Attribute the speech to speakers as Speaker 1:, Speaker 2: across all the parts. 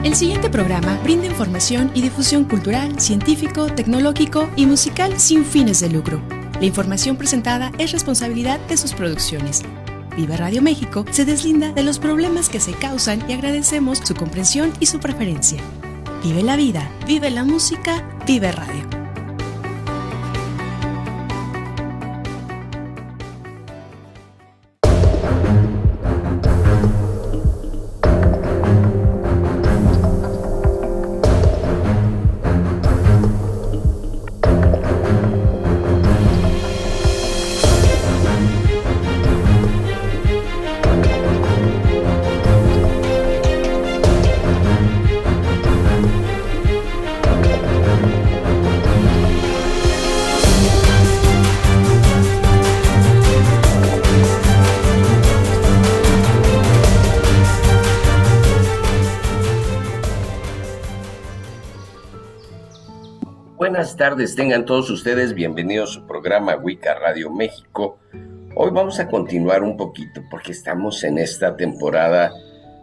Speaker 1: El siguiente programa brinda información y difusión cultural, científico, tecnológico y musical sin fines de lucro. La información presentada es responsabilidad de sus producciones. Vive Radio México se deslinda de los problemas que se causan y agradecemos su comprensión y su preferencia. Vive la vida, vive la música, vive radio.
Speaker 2: Buenas tardes, tengan todos ustedes bienvenidos a su programa Wicca Radio México. Hoy vamos a continuar un poquito porque estamos en esta temporada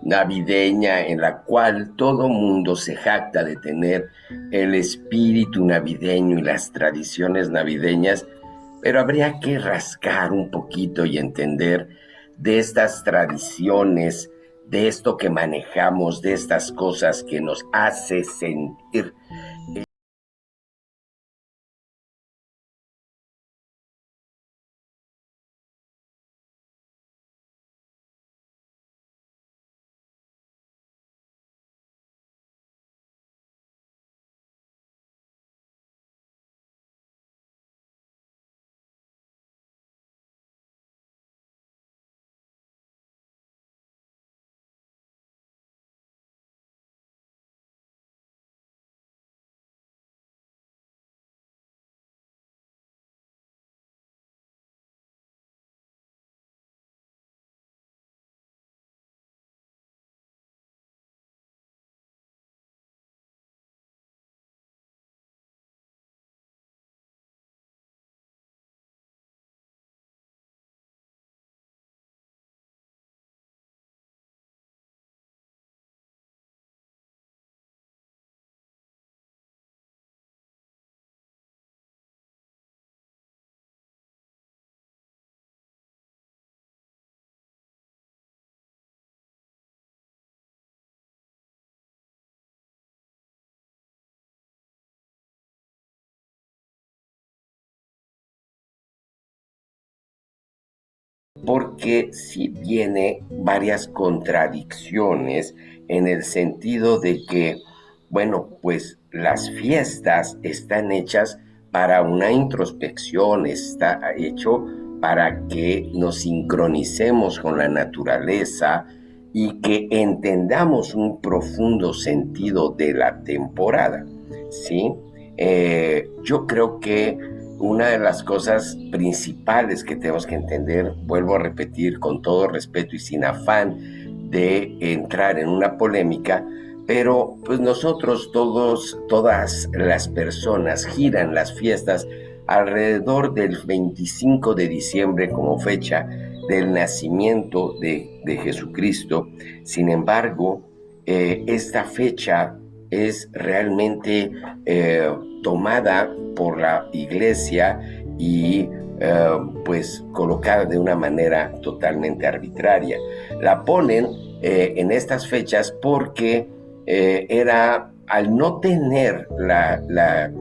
Speaker 2: navideña en la cual todo mundo se jacta de tener el espíritu navideño y las tradiciones navideñas, pero habría que rascar un poquito y entender de estas tradiciones, de esto que manejamos, de estas cosas que nos hace sentir porque sí viene varias contradicciones en el sentido de que, bueno, pues las fiestas están hechas para una introspección, está hecho para que nos sincronicemos con la naturaleza y que entendamos un profundo sentido de la temporada, ¿sí? Yo creo que una de las cosas principales que tenemos que entender, vuelvo a repetir con todo respeto y sin afán de entrar en una polémica, pero pues nosotros todas las personas giran las fiestas alrededor del 25 de diciembre como fecha del nacimiento de Jesucristo. Sin embargo, esta fecha es realmente tomada por la iglesia y pues colocada de una manera totalmente arbitraria. La ponen en estas fechas porque era, al no tener la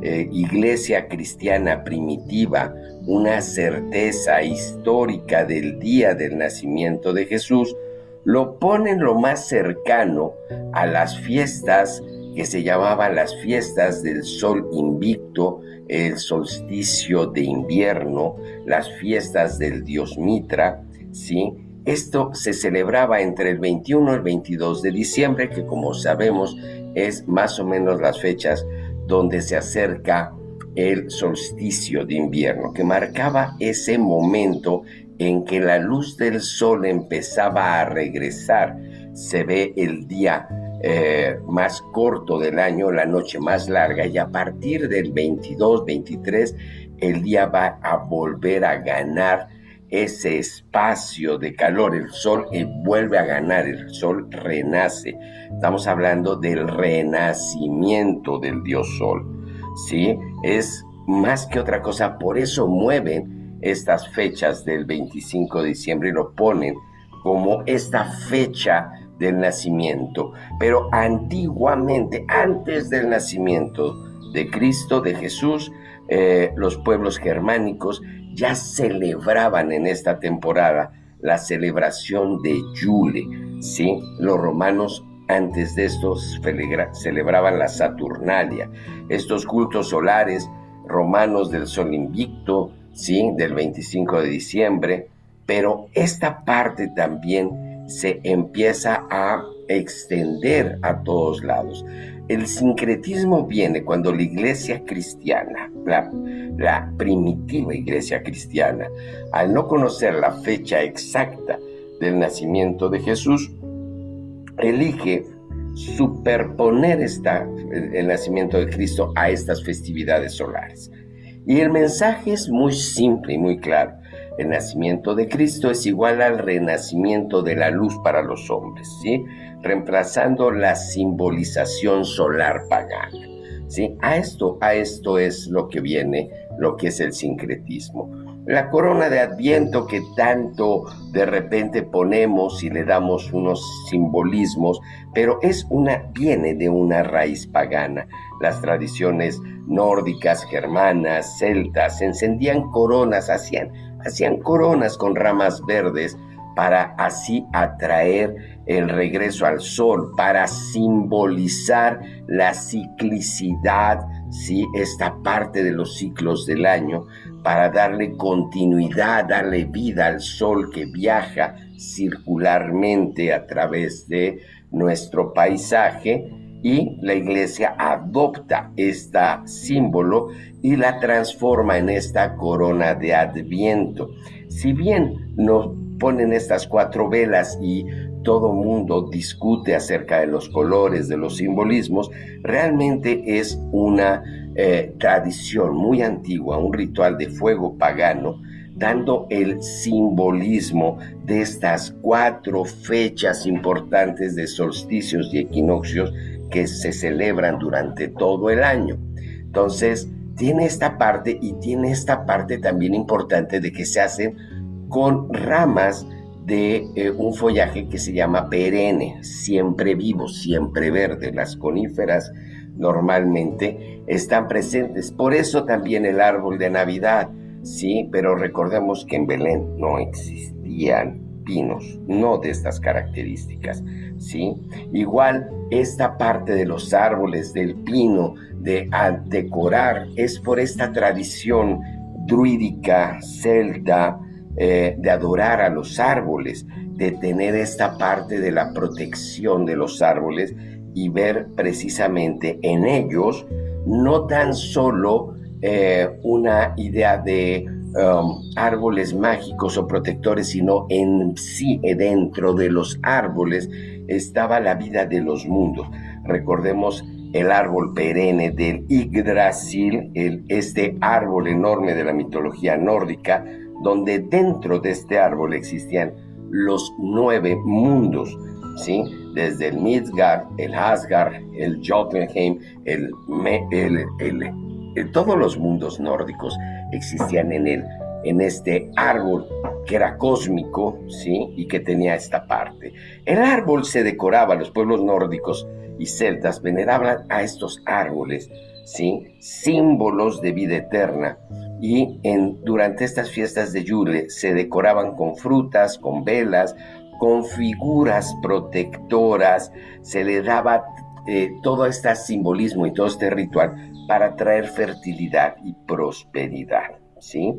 Speaker 2: iglesia cristiana primitiva una certeza histórica del día del nacimiento de Jesús, lo ponen lo más cercano a las fiestas que se llamaban las fiestas del sol invicto, el solsticio de invierno, las fiestas del dios Mitra, ¿sí? Esto se celebraba entre el 21 y el 22 de diciembre, que como sabemos es más o menos las fechas donde se acerca el solsticio de invierno, que marcaba ese momento en que la luz del sol empezaba a regresar. Se ve el día más corto del año, la noche más larga, y a partir del 22, 23, el día va a volver a ganar ese espacio de calor, el sol vuelve a ganar, el sol renace. Estamos hablando del renacimiento del dios sol, ¿sí? Es más que otra cosa, por eso mueven estas fechas del 25 de diciembre y lo ponen como esta fecha del nacimiento. Pero antiguamente, antes del nacimiento de Cristo, de Jesús, los pueblos germánicos ya celebraban en esta temporada la celebración de Yule, ¿sí? Los romanos antes de esto celebraban la Saturnalia, estos cultos solares romanos del sol invicto, ¿sí? Del 25 de diciembre, pero esta parte también se empieza a extender a todos lados. El sincretismo viene cuando la iglesia cristiana, la primitiva iglesia cristiana, al no conocer la fecha exacta del nacimiento de Jesús, elige superponer el nacimiento de Cristo a estas festividades solares. Y el mensaje es muy simple y muy claro. El nacimiento de Cristo es igual al renacimiento de la luz para los hombres, ¿sí? Reemplazando la simbolización solar pagana, ¿sí? A esto es lo que viene, lo que es el sincretismo. La corona de Adviento que tanto de repente ponemos y le damos unos simbolismos, pero viene de una raíz pagana. Las tradiciones nórdicas, germanas, celtas, encendían coronas, hacían coronas con ramas verdes para así atraer el regreso al sol, para simbolizar la ciclicidad, ¿sí? Esta parte de los ciclos del año, para darle continuidad, darle vida al sol que viaja circularmente a través de nuestro paisaje, y la iglesia adopta este símbolo y la transforma en esta corona de Adviento. Si bien nos ponen estas 4 velas y todo mundo discute acerca de los colores, de los simbolismos, realmente es una tradición muy antigua, un ritual de fuego pagano, dando el simbolismo de estas 4 fechas importantes de solsticios y equinoccios que se celebran durante todo el año. Entonces, tiene esta parte, y tiene esta parte también importante de que se hacen con ramas de un follaje que se llama perenne, siempre vivo, siempre verde. Las coníferas normalmente están presentes. Por eso también el árbol de Navidad, sí, pero recordemos que en Belén no existían pinos, no de estas características, ¿sí? Igual esta parte de los árboles, del pino, de decorar, es por esta tradición druídica, celta, de adorar a los árboles, de tener esta parte de la protección de los árboles y ver precisamente en ellos no tan solo una idea de árboles mágicos o protectores, sino en sí, dentro de los árboles estaba la vida de los mundos. Recordemos el árbol perenne del Yggdrasil, este árbol enorme de la mitología nórdica, donde dentro de este árbol existían los 9 mundos, ¿sí? Desde el Midgard, el Asgard, el Jotunheim, todos los mundos nórdicos existían en este árbol que era cósmico, ¿sí? Y que tenía esta parte. El árbol se decoraba, los pueblos nórdicos y celtas veneraban a estos árboles, ¿sí? Símbolos de vida eterna. Y durante estas fiestas de Yule se decoraban con frutas, con velas, con figuras protectoras. Se le daba todo este simbolismo y todo este ritual para traer fertilidad y prosperidad, ¿sí?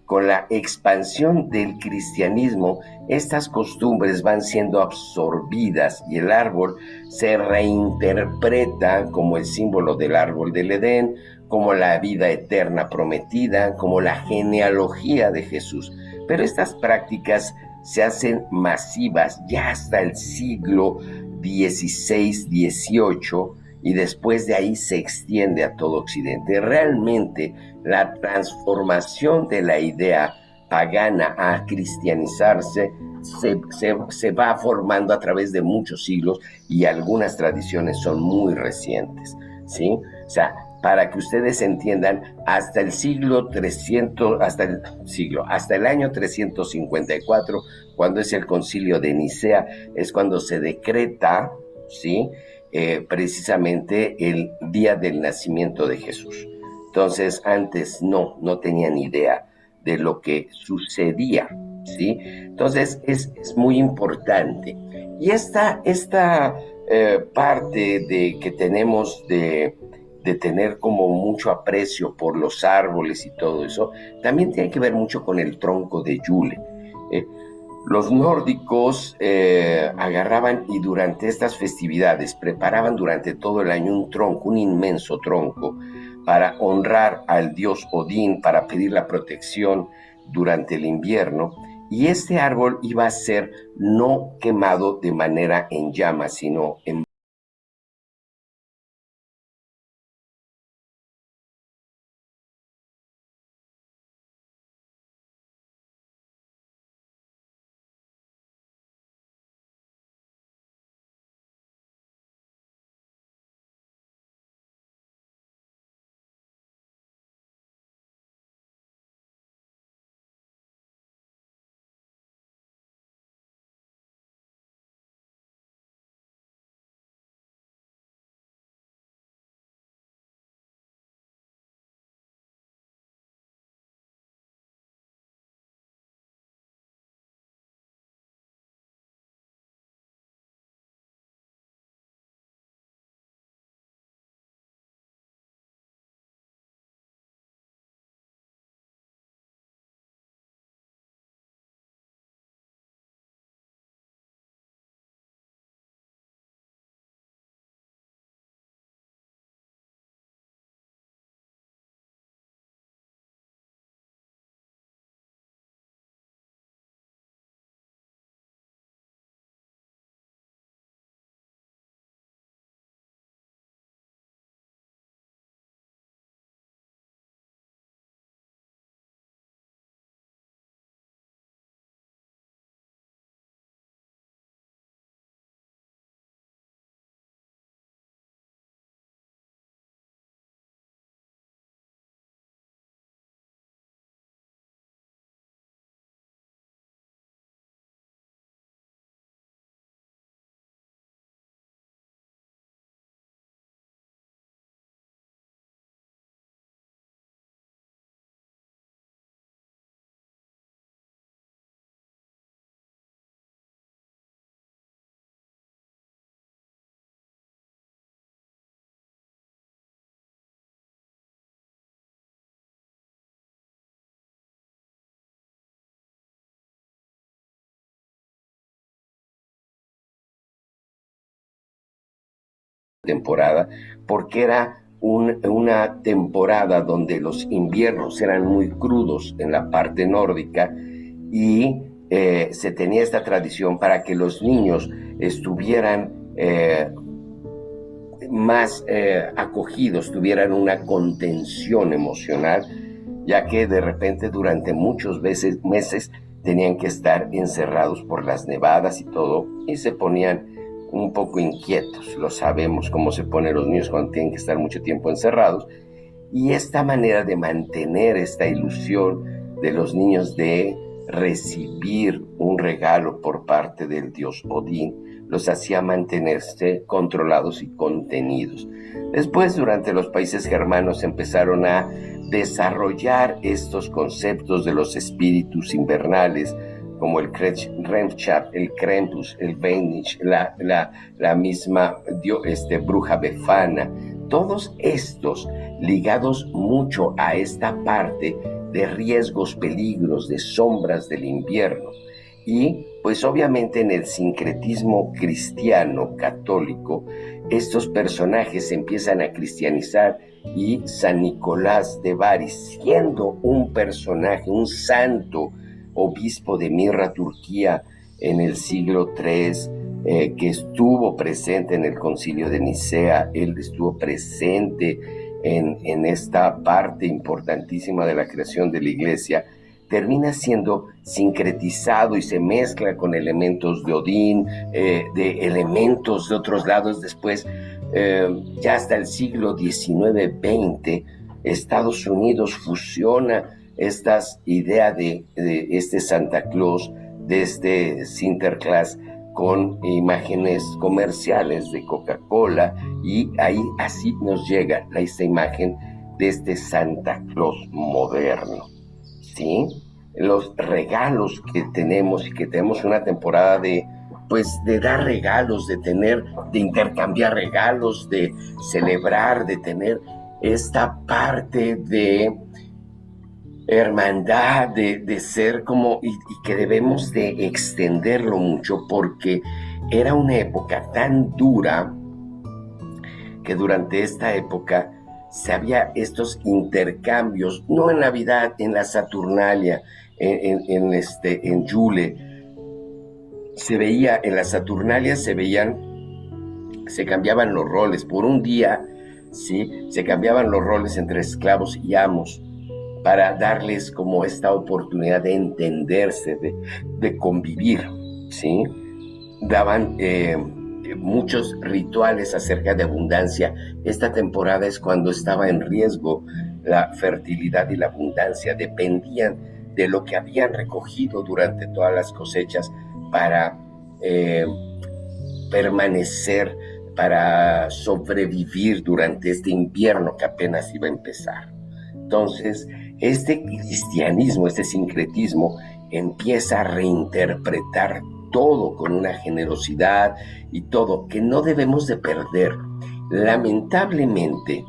Speaker 2: Con la expansión del cristianismo, estas costumbres van siendo absorbidas y el árbol se reinterpreta como el símbolo del árbol del Edén, como la vida eterna prometida, como la genealogía de Jesús. Pero estas prácticas se hacen masivas ya hasta el siglo XVI, XVIII, y después de ahí se extiende a todo Occidente. Realmente la transformación de la idea pagana a cristianizarse se va formando a través de muchos siglos y algunas tradiciones son muy recientes, ¿sí? O sea, para que ustedes entiendan, hasta el siglo 300, hasta el año 354, cuando es el concilio de Nicea, es cuando se decreta, ¿sí? Precisamente el día del nacimiento de Jesús. Entonces, antes no tenían idea de lo que sucedía, ¿sí? Entonces, es muy importante. Y esta parte de que tenemos de tener como mucho aprecio por los árboles y todo eso, también tiene que ver mucho con el tronco de Yule. Los nórdicos agarraban y durante estas festividades preparaban durante todo el año un tronco, un inmenso tronco, para honrar al dios Odín, para pedir la protección durante el invierno. Y este árbol iba a ser no quemado de manera en llamas, sino en temporada, porque era una temporada donde los inviernos eran muy crudos en la parte nórdica y se tenía esta tradición para que los niños estuvieran más acogidos, tuvieran una contención emocional, ya que de repente durante muchos meses tenían que estar encerrados por las nevadas y todo, y se ponían un poco inquietos. Lo sabemos cómo se ponen los niños cuando tienen que estar mucho tiempo encerrados, y esta manera de mantener esta ilusión de los niños de recibir un regalo por parte del dios Odín los hacía mantenerse controlados y contenidos. Después, durante los países germanos, empezaron a desarrollar estos conceptos de los espíritus invernales, como el Remschar, el Krampus, el Weihnacht, la misma bruja befana, todos estos ligados mucho a esta parte de riesgos, peligros, de sombras del invierno. Y pues obviamente en el sincretismo cristiano católico, estos personajes se empiezan a cristianizar, y San Nicolás de Bari, siendo un personaje, un santo obispo de Mirra, Turquía, en el siglo III, que estuvo presente en el concilio de Nicea, él estuvo presente en esta parte importantísima de la creación de la iglesia, termina siendo sincretizado y se mezcla con elementos de Odín, de elementos de otros lados. Después, ya hasta el siglo XIX-XX, Estados Unidos fusiona estas ideas de este Santa Claus, de este Sinterklaas, con imágenes comerciales de Coca-Cola, y ahí así nos llega esta imagen de este Santa Claus moderno, ¿sí? Los regalos que tenemos, y que tenemos una temporada de dar regalos, de intercambiar regalos, de celebrar, de tener esta parte de hermandad, de ser como, y que debemos de extenderlo mucho, porque era una época tan dura que durante esta época se había estos intercambios, no en Navidad, en la Saturnalia, en Yule, se veía, en la Saturnalia se cambiaban los roles por un día, ¿sí? Se cambiaban los roles entre esclavos y amos, para darles como esta oportunidad de entenderse, de convivir, ¿sí? Daban muchos rituales acerca de abundancia. Esta temporada es cuando estaba en riesgo la fertilidad y la abundancia. Dependían de lo que habían recogido durante todas las cosechas para permanecer, para sobrevivir durante este invierno que apenas iba a empezar. Entonces, este cristianismo, este sincretismo, empieza a reinterpretar todo con una generosidad y todo que no debemos de perder. Lamentablemente,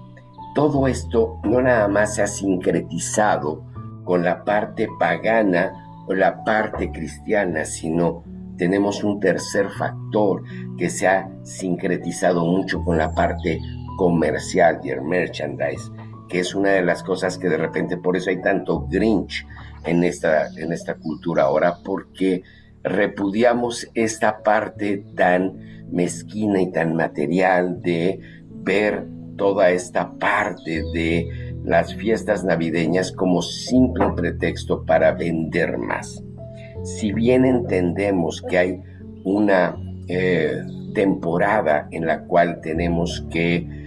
Speaker 2: todo esto no nada más se ha sincretizado con la parte pagana o la parte cristiana, sino tenemos un tercer factor que se ha sincretizado mucho con la parte comercial y el merchandise, que es una de las cosas que de repente, por eso hay tanto Grinch en esta cultura ahora, porque repudiamos esta parte tan mezquina y tan material de ver toda esta parte de las fiestas navideñas como simple pretexto para vender más. Si bien entendemos que hay una temporada en la cual tenemos que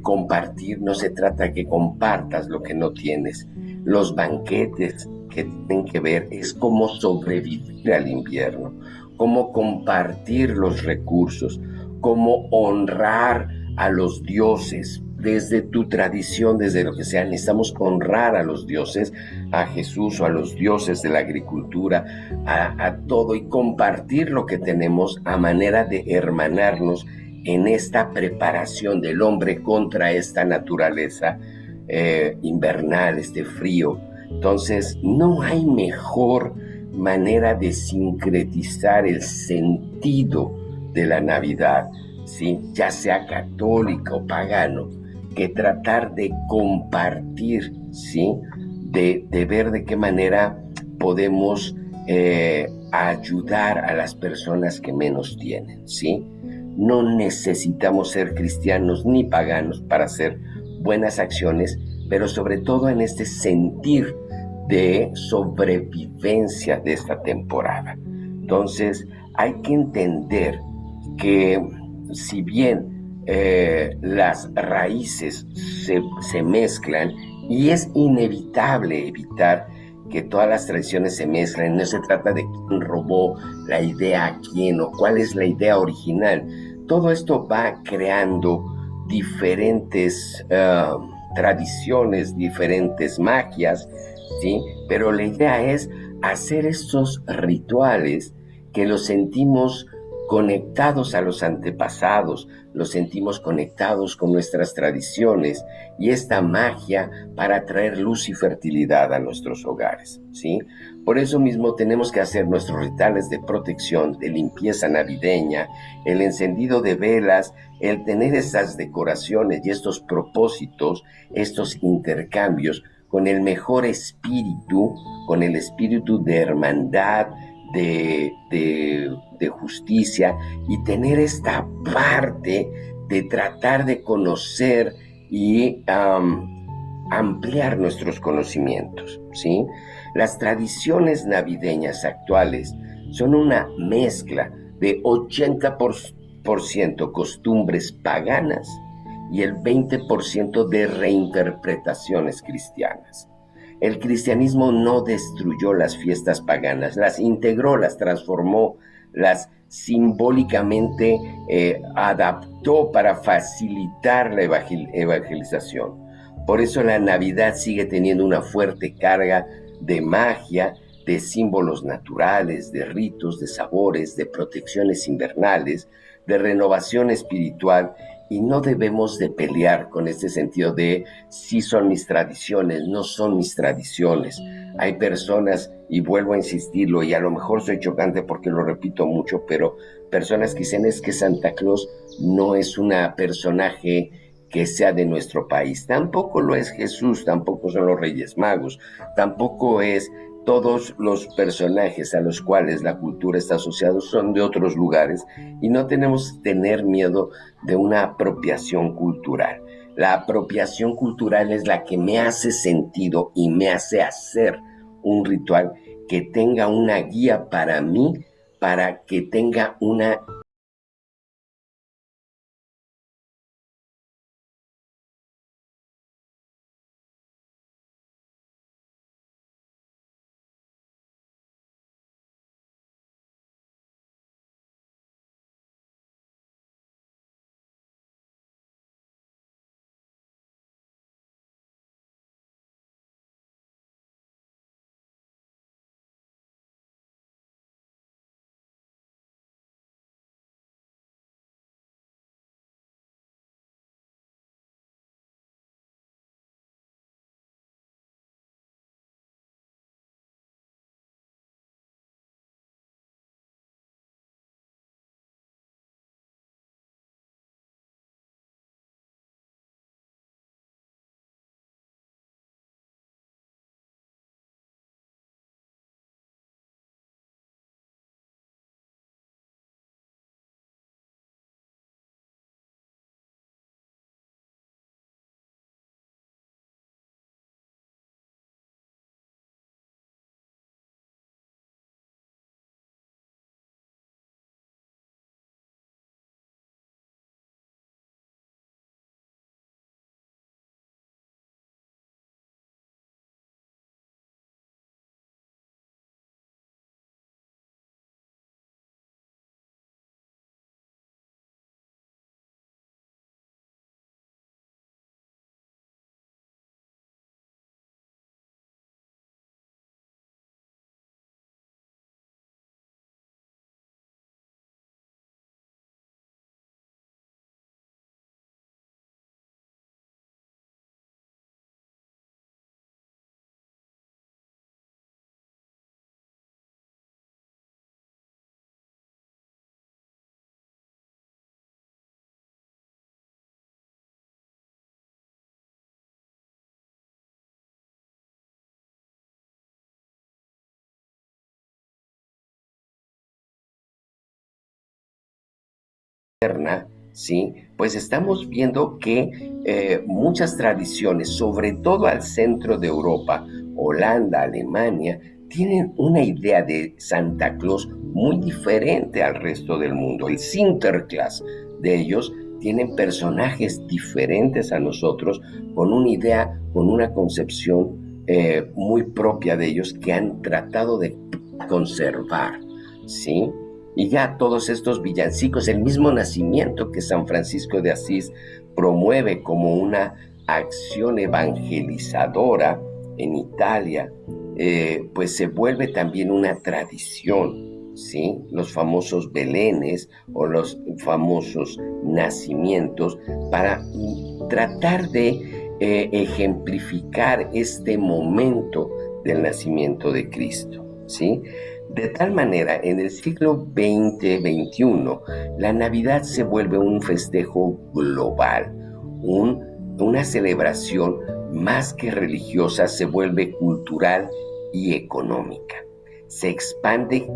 Speaker 2: compartir, no se trata de que compartas lo que no tienes. Los banquetes que tienen que ver es cómo sobrevivir al invierno, cómo compartir los recursos, cómo honrar a los dioses. Desde tu tradición, desde lo que sea, necesitamos honrar a los dioses, a Jesús o a los dioses de la agricultura, a todo, y compartir lo que tenemos a manera de hermanarnos en esta preparación del hombre contra esta naturaleza invernal, este frío. Entonces, no hay mejor manera de sincretizar el sentido de la Navidad, ¿sí? Ya sea católico o pagano, que tratar de compartir, ¿sí? De ver de qué manera podemos ayudar a las personas que menos tienen, ¿sí? No necesitamos ser cristianos ni paganos para hacer buenas acciones, pero sobre todo en este sentir de sobrevivencia de esta temporada. Entonces, hay que entender que si bien las raíces se mezclan, y es inevitable evitar que todas las tradiciones se mezclen, no se trata de quién robó la idea a quién o cuál es la idea original. Todo esto va creando diferentes tradiciones, diferentes magias, ¿sí? Pero la idea es hacer estos rituales que los sentimos conectados a los antepasados, los sentimos conectados con nuestras tradiciones y esta magia para traer luz y fertilidad a nuestros hogares, ¿sí? Por eso mismo tenemos que hacer nuestros rituales de protección, de limpieza navideña, el encendido de velas, el tener esas decoraciones y estos propósitos, estos intercambios con el mejor espíritu, con el espíritu de hermandad, de justicia, y tener esta parte de tratar de conocer y ampliar nuestros conocimientos, ¿sí? Las tradiciones navideñas actuales son una mezcla de 80% costumbres paganas y el 20% de reinterpretaciones cristianas. El cristianismo no destruyó las fiestas paganas, las integró, las transformó, las simbólicamente adaptó para facilitar la evangelización. Por eso la Navidad sigue teniendo una fuerte carga de magia, de símbolos naturales, de ritos, de sabores, de protecciones invernales, de renovación espiritual, y no debemos de pelear con este sentido de sí son mis tradiciones, no son mis tradiciones. Hay personas, y vuelvo a insistirlo, y a lo mejor soy chocante porque lo repito mucho, pero personas que dicen es que Santa Claus no es una personaje que sea de nuestro país. Tampoco lo es Jesús, tampoco son los Reyes Magos, tampoco es todos los personajes a los cuales la cultura está asociada son de otros lugares, y no tenemos que tener miedo de una apropiación cultural. La apropiación cultural es la que me hace sentido y me hace hacer un ritual que tenga una guía para mí, para que tenga una moderna, ¿sí? Pues estamos viendo que muchas tradiciones, sobre todo al centro de Europa, Holanda, Alemania, tienen una idea de Santa Claus muy diferente al resto del mundo. El Sinterklaas de ellos tienen personajes diferentes a nosotros, con una idea, con una concepción muy propia de ellos que han tratado de conservar, ¿sí? Y ya todos estos villancicos, el mismo nacimiento que San Francisco de Asís promueve como una acción evangelizadora en Italia, pues se vuelve también una tradición, ¿sí? Los famosos belenes o los famosos nacimientos para tratar de ejemplificar este momento del nacimiento de Cristo, ¿sí? De tal manera, en el siglo XX-XXI, la Navidad se vuelve un festejo global, una celebración más que religiosa, se vuelve cultural y económica. Se expande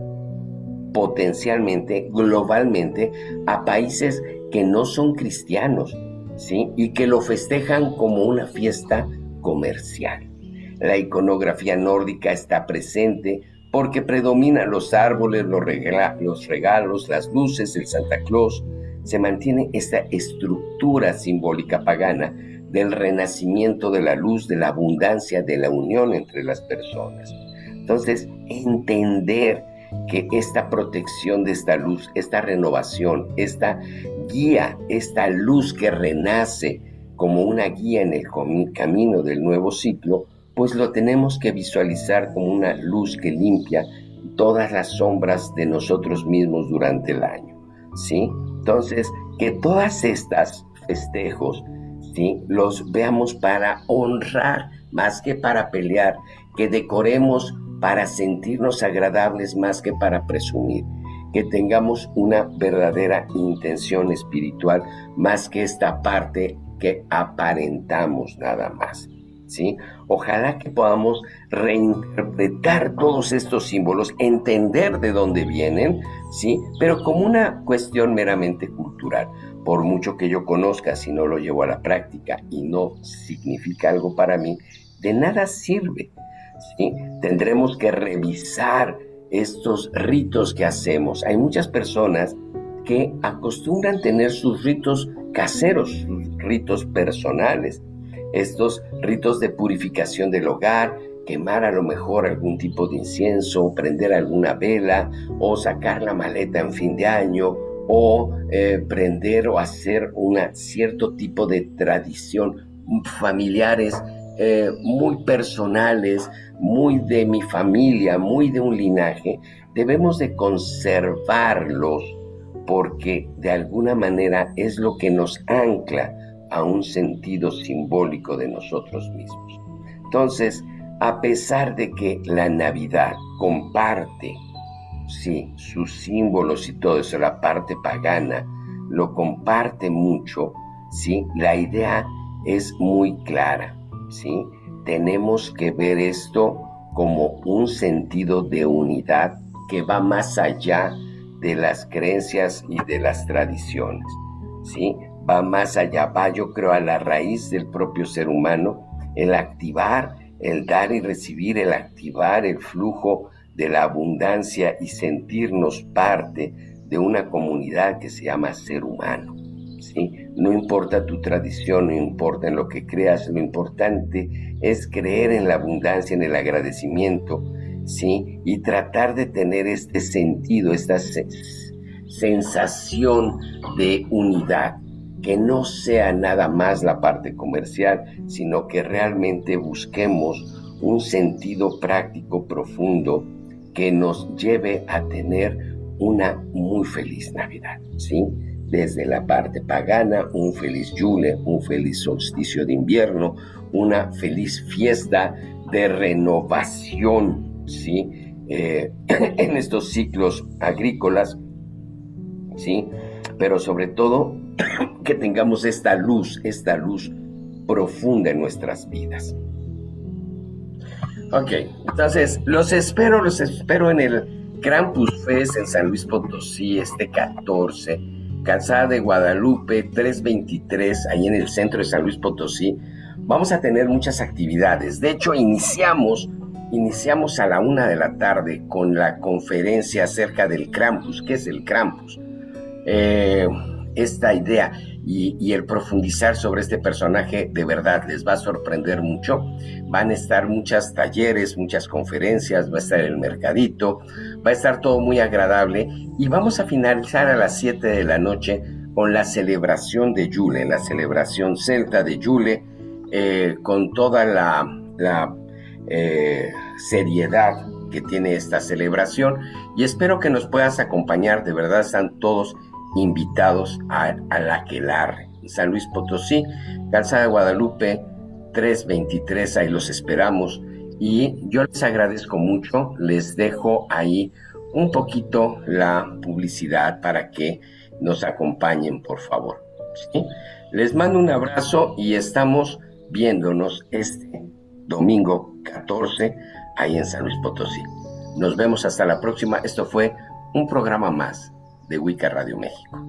Speaker 2: potencialmente, globalmente, a países que no son cristianos, ¿sí? Y que lo festejan como una fiesta comercial. La iconografía nórdica está presente porque predominan los árboles, los regalos, las luces, el Santa Claus. Se mantiene esta estructura simbólica pagana del renacimiento de la luz, de la abundancia, de la unión entre las personas. Entonces, entender que esta protección de esta luz, esta renovación, esta guía, esta luz que renace como una guía en el camino del nuevo ciclo, pues lo tenemos que visualizar como una luz que limpia todas las sombras de nosotros mismos durante el año, ¿sí? Entonces, que todas estas festejos, ¿sí?, los veamos para honrar más que para pelear, que decoremos para sentirnos agradables más que para presumir, que tengamos una verdadera intención espiritual más que esta parte que aparentamos nada más, ¿sí? Ojalá que podamos reinterpretar todos estos símbolos, entender de dónde vienen, ¿sí?, pero como una cuestión meramente cultural. Por mucho que yo conozca, si no lo llevo a la práctica y no significa algo para mí, de nada sirve, ¿sí? Tendremos que revisar estos ritos que hacemos. Hay muchas personas que acostumbran tener sus ritos caseros, sus ritos personales, estos ritos de purificación del hogar, quemar a lo mejor algún tipo de incienso, prender alguna vela o sacar la maleta en fin de año o prender o hacer un cierto tipo de tradición familiares muy personales, muy de mi familia, muy de un linaje. Debemos de conservarlos porque de alguna manera es lo que nos ancla a un sentido simbólico de nosotros mismos. Entonces, a pesar de que la Navidad comparte, sí, sus símbolos y todo eso, la parte pagana lo comparte mucho, sí, la idea es muy clara, sí. Tenemos que ver esto como un sentido de unidad que va más allá de las creencias y de las tradiciones, ¿sí? Va más allá, va, yo creo, a la raíz del propio ser humano, el activar, el dar y recibir, el activar el flujo de la abundancia y sentirnos parte de una comunidad que se llama ser humano, ¿sí? No importa tu tradición, no importa en lo que creas, lo importante es creer en la abundancia, en el agradecimiento, ¿sí? Y tratar de tener este sentido, esta sensación de unidad, que no sea nada más la parte comercial, sino que realmente busquemos un sentido práctico profundo que nos lleve a tener una muy feliz Navidad, ¿sí? Desde la parte pagana, un feliz Yule, un feliz solsticio de invierno, una feliz fiesta de renovación, ¿sí? En estos ciclos agrícolas, ¿sí? Pero sobre todo que tengamos esta luz profunda en nuestras vidas. Ok, entonces los espero en el Krampus Fest en San Luis Potosí este 14, Calzada de Guadalupe 323, ahí en el centro de San Luis Potosí. Vamos a tener muchas actividades. De hecho, iniciamos a la 1 de la tarde con la conferencia acerca del Krampus. ¿Qué es el Krampus? Esta idea y el profundizar sobre este personaje de verdad les va a sorprender mucho. Van a estar muchos talleres, muchas conferencias, va a estar el mercadito, va a estar todo muy agradable y vamos a finalizar a las 7 de la noche con la celebración de Yule, la celebración celta de Yule, con toda la seriedad que tiene esta celebración, y espero que nos puedas acompañar. De verdad están todos invitados a la Aquelarre, San Luis Potosí, Calzada de Guadalupe 323, ahí los esperamos, y yo les agradezco mucho. Les dejo ahí un poquito la publicidad para que nos acompañen, por favor, ¿sí? Les mando un abrazo y estamos viéndonos este domingo 14 ahí en San Luis Potosí. Nos vemos hasta la próxima. Esto fue un programa más de Wicca Radio México.